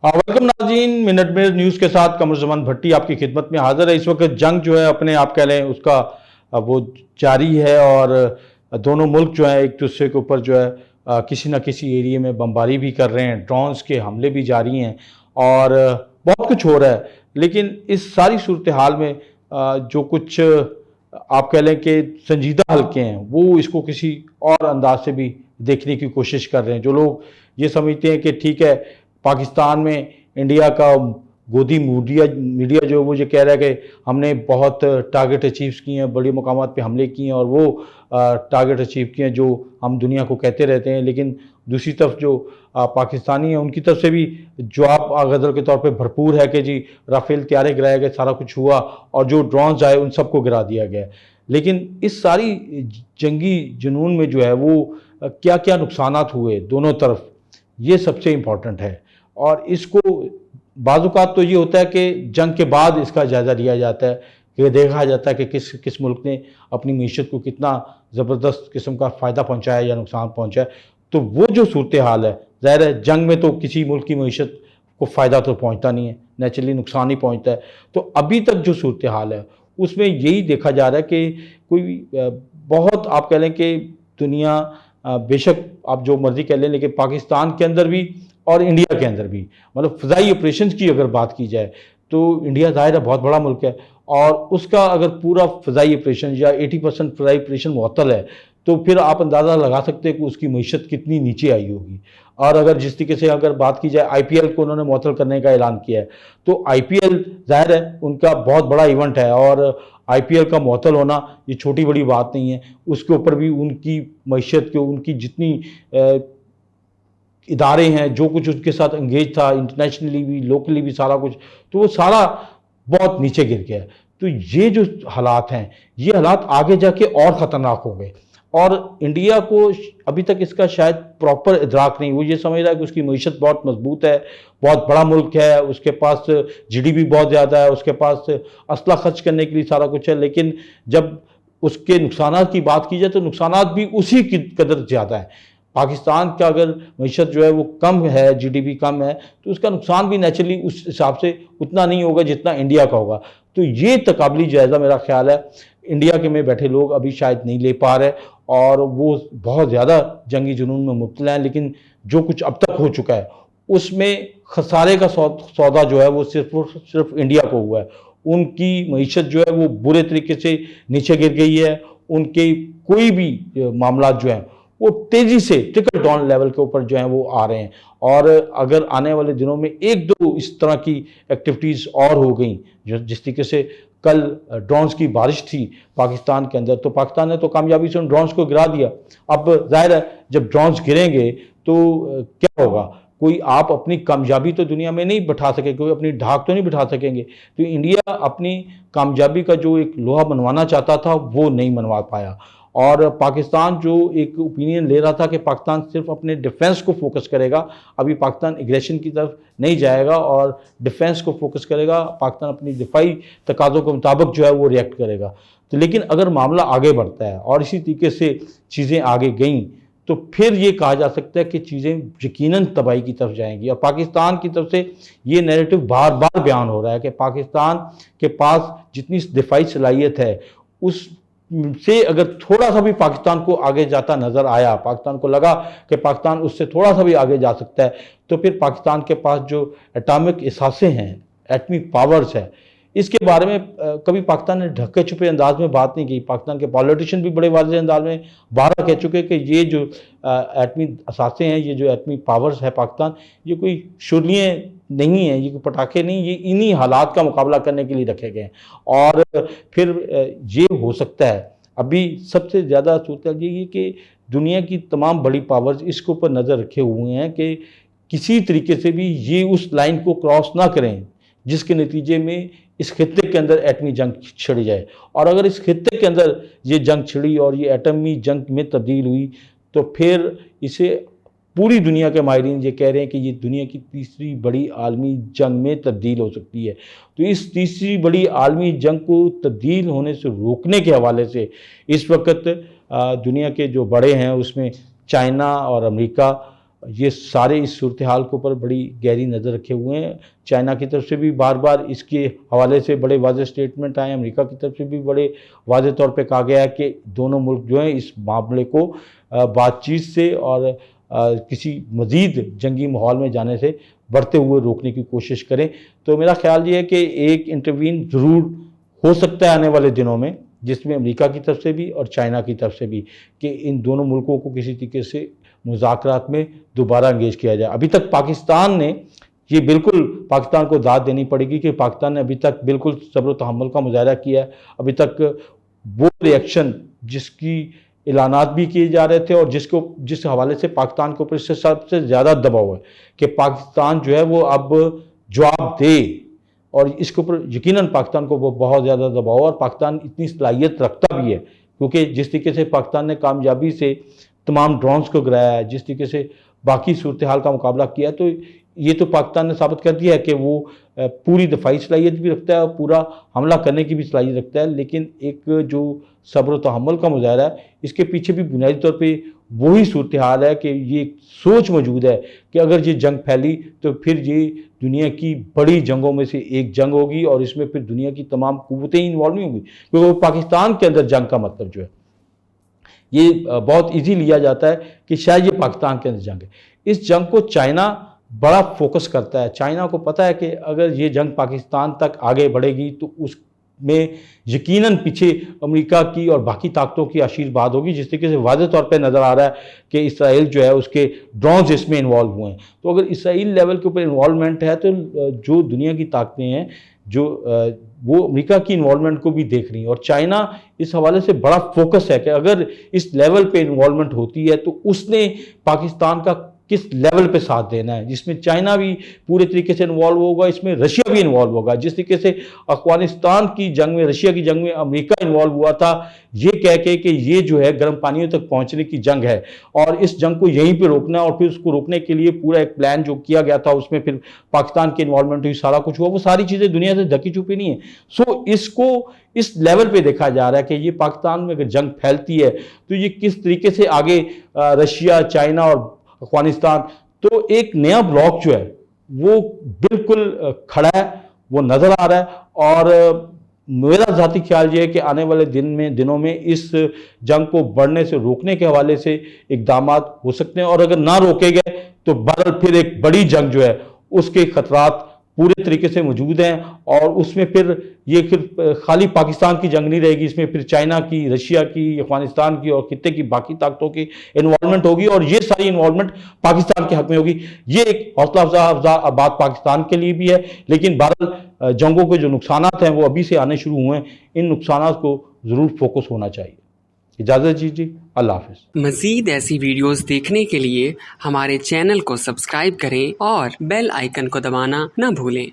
Welcome नाज़रीन, minute में news के साथ कमरुज़्ज़मान भट्टी आपकी खिदमत में हाजिर है। इस वक्त जंग जो है अपने आप कह लें उसका वो जारी है और दोनों मुल्क जो है एक दूसरे के ऊपर जो है किसी न किसी एरिया में बमबारी भी कर रहे हैं, ड्रोन्स के हमले भी जारी हैं और बहुत कुछ हो रहा है। लेकिन इस सारी सूरत हाल में जो कुछ आप कह लें कि संजीदा हल्के हैं वो इसको किसी और अंदाज से भी देखने की कोशिश कर रहे हैं। जो लोग ये समझते हैं कि ठीक है, पाकिस्तान में इंडिया का गोदी मीडिया मीडिया जो है वो ये कह रहा है कि हमने बहुत टारगेट अचीव किए हैं, बड़े मकामात पे हमले किए हैं और वो टारगेट अचीव किए हैं जो हम दुनिया को कहते रहते हैं। लेकिन दूसरी तरफ जो पाकिस्तानी हैं उनकी तरफ से भी जवाब गदर के तौर पे भरपूर है कि जी राफेल तैयारे गिराए गए, सारा कुछ हुआ और जो ड्रोन्स आए उन सबको गिरा दिया गया। लेकिन इस सारी जंगी जुनून में जो है वो क्या क्या नुकसानात हुए दोनों तरफ, ये सबसे इम्पॉर्टेंट है। और इसको बाज़-औक़ात तो ये होता है कि जंग के बाद इसका जायज़ा लिया जाता है कि देखा जाता है कि किस किस मुल्क ने अपनी मईशत को कितना ज़बरदस्त किस्म का फ़ायदा पहुँचाया या नुकसान पहुँचाया। तो वो जो सूरत हाल है, ज़ाहिर है जंग में तो किसी मुल्क की मईशत को फ़ायदा तो पहुँचता नहीं है, नेचुरली नुकसान ही पहुँचता है। तो अभी तक जो सूरत हाल है उसमें यही देखा जा रहा है कि कोई बहुत आप कह लें कि दुनिया बेशक आप जो मर्ज़ी कह लें, लेकिन पाकिस्तान के अंदर भी और इंडिया के अंदर भी, मतलब फ़िज़ाई ऑपरेशंस की अगर बात की जाए तो इंडिया ज़ाहिर है बहुत बड़ा मुल्क है और उसका अगर पूरा फ़िज़ाई ऑपरेशन या 80% फ़िज़ाई ऑपरेशन मुअत्तल है तो फिर आप अंदाज़ा लगा सकते हैं कि उसकी मईशत कितनी नीचे आई होगी। और अगर जिस तरीके से अगर बात की जाए आईपीएल को उन्होंने मुअत्तल करने का ऐलान किया है, तो आईपीएल ज़ाहिर है उनका बहुत बड़ा इवेंट है और आईपीएल का मुअत्तल होना ये छोटी बड़ी बात नहीं है। उसके ऊपर भी उनकी मईशत के उनकी जितनी इदारे हैं, जो कुछ उसके साथ एंगेज था इंटरनेशनली भी, लोकली भी सारा कुछ, तो वो सारा बहुत नीचे गिर गया है। तो ये जो हालात हैं, ये हालात आगे जाके और ख़तरनाक होंगे और इंडिया को अभी तक इसका शायद प्रॉपर इदराक नहीं। वो ये समझ रहा है कि उसकी मईशत बहुत मजबूत है, बहुत बड़ा मुल्क है, उसके पास जीडीपी बहुत ज़्यादा है, उसके पास असला खर्च करने के लिए सारा कुछ है। लेकिन जब उसके नुकसानात की बात की जाए तो नुकसानात भी उसी की कदर ज़्यादा है। पाकिस्तान का अगर मईशत जो है वो कम है, जीडीपी कम है, तो उसका नुकसान भी नेचुरली उस हिसाब से उतना नहीं होगा जितना इंडिया का होगा। तो ये तकाबली जायज़ा मेरा ख्याल है इंडिया के में बैठे लोग अभी शायद नहीं ले पा रहे और वो बहुत ज़्यादा जंगी जुनून में मुब्तला हैं। लेकिन जो कुछ अब तक हो चुका है उसमें खसारे का सौदा जो है वो सिर्फ इंडिया को हुआ है। उनकी मईशत जो है वो बुरे तरीके से नीचे गिर गई है। उनके कोई भी मामला जो हैं वो तेज़ी से ट्रिकल डाउन लेवल के ऊपर जो हैं वो आ रहे हैं। और अगर आने वाले दिनों में एक दो इस तरह की एक्टिविटीज़ और हो गई, जो जिस तरीके से कल ड्रोन्स की बारिश थी पाकिस्तान के अंदर, तो पाकिस्तान ने तो कामयाबी से उन ड्रोन्स को गिरा दिया। अब ज़ाहिर है जब ड्रोन्स गिरेंगे तो क्या होगा, कोई आप अपनी कामयाबी तो दुनिया में नहीं बिठा सके, कोई अपनी ढाक तो नहीं बिठा सकेंगे। तो इंडिया अपनी कामयाबी का जो एक लोहा मनवाना चाहता था वो नहीं मनवा पाया और पाकिस्तान जो एक ओपिनियन ले रहा था कि पाकिस्तान सिर्फ अपने डिफेंस को फोकस करेगा, अभी पाकिस्तान एग्रेशन की तरफ नहीं जाएगा और डिफेंस को फोकस करेगा। पाकिस्तान अपनी दिफाई तकाज़ों के मुताबिक जो है वो रिएक्ट करेगा। तो लेकिन अगर मामला आगे बढ़ता है और इसी तरीके से चीज़ें आगे गईं तो फिर ये कहा जा सकता है कि चीज़ें यकीनन तबाही की तरफ जाएंगी। और पाकिस्तान की तरफ से ये नैरेटिव बार बार बयान हो रहा है कि पाकिस्तान के पास जितनी दिफाई सलाहियत है उस से अगर थोड़ा सा भी पाकिस्तान को आगे जाता नज़र आया, पाकिस्तान को लगा कि पाकिस्तान उससे थोड़ा सा भी आगे जा सकता है, तो फिर पाकिस्तान के पास जो एटॉमिक असासे हैं, एटमी पावर्स है, इसके बारे में कभी पाकिस्तान ने ढके छुपे अंदाज में बात नहीं की। पाकिस्तान के पॉलिटिशियन भी बड़े वाज़ेह अंदाज में बारह कह चुके कि ये जो एटमी असासे हैं, ये जो एटमी पावर्स है पाकिस्तान, ये कोई शुर्लियाँ नहीं है, ये कोई पटाखे नहीं, ये इन्हीं हालात का मुकाबला करने के लिए रखे गए हैं। और फिर ये हो सकता है अभी सबसे ज़्यादा सूरत ये कि दुनिया की तमाम बड़ी पावर्स इसके ऊपर नज़र रखे हुए हैं कि किसी तरीके से भी ये उस लाइन को क्रॉस ना करें जिसके नतीजे में इस खित्ते के अंदर एटमी जंग छिड़ जाए। और अगर इस खित्ते के अंदर ये जंग छिड़ी और ये एटमी जंग में तब्दील हुई तो फिर इसे पूरी दुनिया के माहिरीन ये कह रहे हैं कि ये दुनिया की तीसरी बड़ी आलमी जंग में तब्दील हो सकती है। तो इस तीसरी बड़ी आलमी जंग को तब्दील होने से रोकने के हवाले से इस वक्त दुनिया के जो बड़े हैं उसमें चाइना और अमेरिका یہ سارے اس صورتحال کے اوپر بڑی گہری نظر رکھے ہوئے ہیں. چائنا کی طرف سے بھی بار بار اس کے حوالے سے بڑے واضح اسٹیٹمنٹ آئے ہیں. امریکہ کی طرف سے بھی بڑے واضح طور پہ کہا گیا ہے کہ دونوں ملک جو ہیں اس معاملے کو بات چیت سے اور کسی مزید جنگی ماحول میں جانے سے بڑھتے ہوئے روکنے کی کوشش کریں. تو میرا خیال یہ ہے کہ ایک انٹروین ضرور ہو سکتا ہے آنے والے دنوں میں، جس میں امریکہ کی طرف سے بھی اور چائنا کی طرف سے بھی، کہ ان دونوں ملکوں کو کسی طریقے سے مذاکرات میں دوبارہ انگیج کیا جائے. ابھی تک پاکستان نے یہ بالکل پاکستان کو داد دینی پڑے گی کہ پاکستان نے ابھی تک بالکل صبر و تحمل کا مظاہرہ کیا ہے. ابھی تک وہ ریئیکشن جس کی اعلانات بھی کیے جا رہے تھے اور جس حوالے سے پاکستان کے اوپر اس سے سب سے زیادہ دباؤ ہے کہ پاکستان جو ہے وہ اب جواب دے، اور اس کے اوپر یقیناً پاکستان کو وہ بہت زیادہ دباؤ، اور پاکستان اتنی صلاحیت رکھتا بھی ہے کیونکہ جس طریقے سے پاکستان نے کامیابی سے تمام ڈرونز کو گرایا ہے، جس طریقے سے باقی صورتحال کا مقابلہ کیا ہے، تو یہ تو پاکستان نے ثابت کر دیا ہے کہ وہ پوری دفاعی صلاحیت بھی رکھتا ہے اور پورا حملہ کرنے کی بھی صلاحیت رکھتا ہے. لیکن ایک جو صبر و تحمل کا مظاہرہ ہے، اس کے پیچھے بھی بنیادی طور پہ وہی صورتحال ہے کہ یہ سوچ موجود ہے کہ اگر یہ جنگ پھیلی تو پھر یہ دنیا کی بڑی جنگوں میں سے ایک جنگ ہوگی، اور اس میں پھر دنیا کی تمام قوتیں انوالو نہیں ہوں گی، کیونکہ وہ پاکستان کے اندر جنگ کا مطلب جو ہے یہ بہت ایزی لیا جاتا ہے کہ شاید یہ پاکستان کے اندر جنگ ہے. اس جنگ کو چائنا بڑا فوکس کرتا ہے. چائنا کو پتہ ہے کہ اگر یہ جنگ پاکستان تک آگے بڑھے گی تو اس میں یقیناً پیچھے امریکہ کی اور باقی طاقتوں کی آشیرواد ہوگی، جس طریقے سے واضح طور پہ نظر آ رہا ہے کہ اسرائیل جو ہے اس کے ڈرونز اس میں انوالو ہوئے ہیں. تو اگر اسرائیل لیول کے اوپر انوالومنٹ ہے تو جو دنیا کی طاقتیں ہیں جو وہ امریکہ کی انوالومنٹ کو بھی دیکھ رہی ہیں، اور چائنا اس حوالے سے بڑا فوکس ہے کہ اگر اس لیول پہ انوالومنٹ ہوتی ہے تو اس نے پاکستان کا کس لیول پہ ساتھ دینا ہے، جس میں چائنا بھی پورے طریقے سے انوالو ہوگا، اس میں رشیا بھی انوالو ہوگا. جس طریقے سے افغانستان کی جنگ میں رشیا کی جنگ میں امریکہ انوالو ہوا تھا یہ کہہ کے کہ یہ جو ہے گرم پانیوں تک پہنچنے کی جنگ ہے اور اس جنگ کو یہیں پہ روکنا ہے، اور پھر اس کو روکنے کے لیے پورا ایک پلان جو کیا گیا تھا اس میں پھر پاکستان کی انوالومنٹ ہوئی، سارا کچھ ہوا، وہ ساری چیزیں دنیا سے ڈھکی چھپی نہیں ہیں. سو اس کو اس لیول پہ دیکھا جا رہا ہے کہ یہ پاکستان میں اگر جنگ پھیلتی ہے تو یہ کس طریقے سے آگے رشیا، چائنا اور افغانستان، تو ایک نیا بلاک جو ہے وہ بالکل کھڑا ہے، وہ نظر آ رہا ہے. اور میرا ذاتی خیال یہ ہے کہ آنے والے دنوں میں اس جنگ کو بڑھنے سے روکنے کے حوالے سے اقدامات ہو سکتے ہیں، اور اگر نہ روکے گئے تو بہرحال پھر ایک بڑی جنگ جو ہے اس کے خطرات پورے طریقے سے موجود ہیں، اور اس میں پھر یہ پھر خالی پاکستان کی جنگ نہیں رہے گی، اس میں پھر چائنا کی، رشیا کی، افغانستان کی اور خطے کی باقی طاقتوں کی انوالومنٹ ہوگی، اور یہ ساری انوالومنٹ پاکستان کے حق میں ہوگی. یہ ایک حوصلہ افزا بات پاکستان کے لیے بھی ہے، لیکن بہرحال جنگوں کے جو نقصانات ہیں وہ ابھی سے آنے شروع ہوئے ہیں، ان نقصانات کو ضرور فوکس ہونا چاہیے. اجازت دیجیے، اللہ حافظ. مزید ایسی ویڈیوز دیکھنے کے لیے ہمارے چینل کو سبسکرائب کریں اور بیل آئیکن کو دبانا نہ بھولیں.